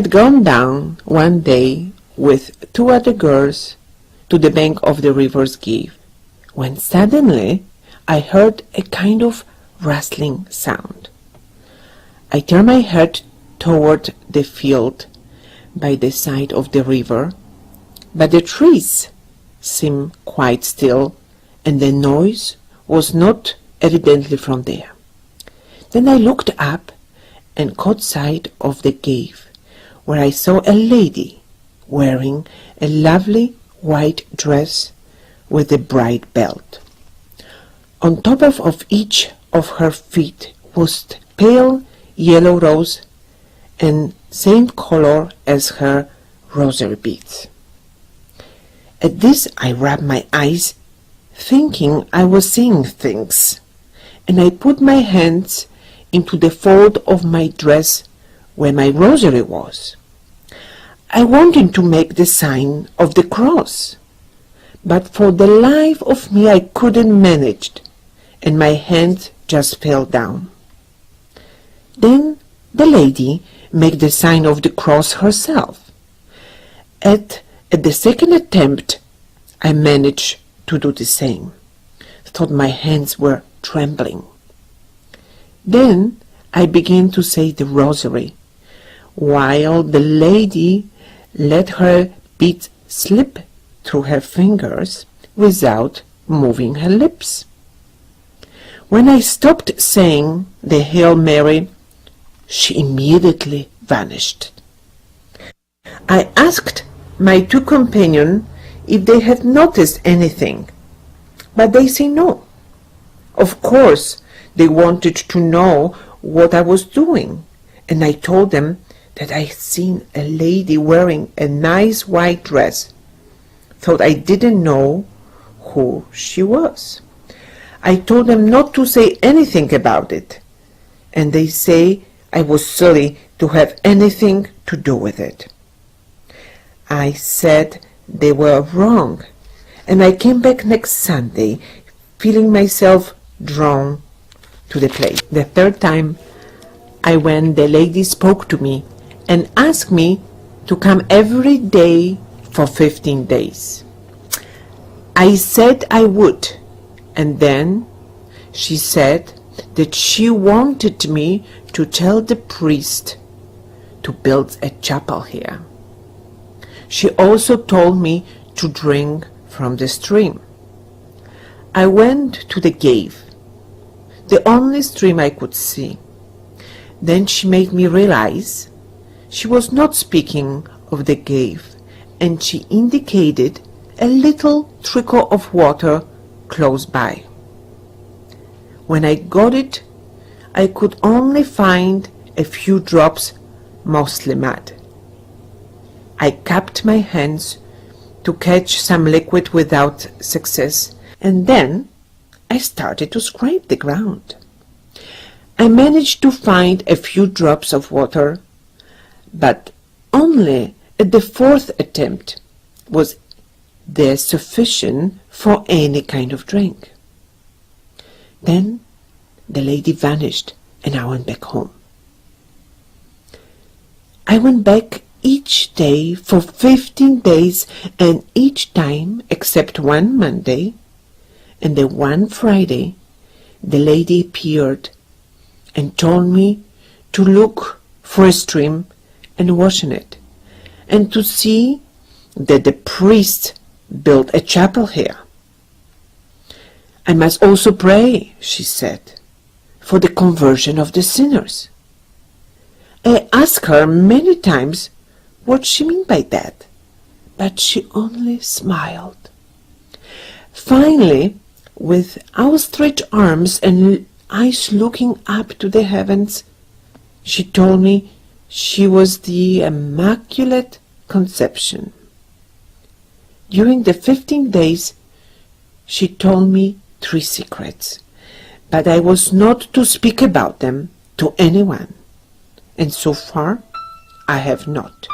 had gone down one day with 2 other girls to the bank of the river's Give, when suddenly I heard a kind of rustling sound. I turned my head toward the field by the side of the river, but the trees seemed quite still, and the noise was not evidently from there. Then I looked up and caught sight of the cave, where I saw a lady wearing a lovely white dress with a bright belt. On top of each of her feet was pale yellow rose and same color as her rosary beads. At this I rubbed my eyes, thinking I was seeing things, and I put my hands into the fold of my dress where my rosary was. I wanted to make the sign of the cross, but for the life of me I couldn't manage, and my hand just fell down. Then the lady made the sign of the cross herself. At the second attempt I managed to do the same, though my hands were trembling. Then I began to say the rosary, while the lady let her beads slip through her fingers without moving her lips. When I stopped saying the Hail Mary, she immediately vanished. I asked my 2 companions if they had noticed anything, but they said no. Of course, they wanted to know what I was doing, and I told them that I had seen a lady wearing a nice white dress, though I didn't know who she was. I told them not to say anything about it, and they say I was silly to have anything to do with it. I said they were wrong, and I came back next Sunday feeling myself drawn to the place. The 3rd time I went, the lady spoke to me and asked me to come every day for 15 days. I said I would, and then she said that she wanted me to tell the priest to build a chapel here. She also told me to drink from the stream. I went to the cave, the only stream I could see. Then she made me realize she was not speaking of the cave, and she indicated a little trickle of water close by. When I got it, I could only find a few drops, mostly mud. I cupped my hands to catch some liquid without success, and then I started to scrape the ground. I managed to find a few drops of water, but only at the 4th attempt was there sufficient for any kind of drink. Then the lady vanished, and I went back home. I went back each day for 15 days, and each time, except one Monday and the one Friday, the lady appeared and told me to look for a stream and wash in it, and to see that the priest built a chapel here. I must also pray, she said, for the conversion of the sinners. I asked her many times what she meant by that, but she only smiled. Finally, with outstretched arms and eyes looking up to the heavens, she told me she was the Immaculate Conception. During the 15 days, she told me 3 secrets, but I was not to speak about them to anyone, and so far I have not.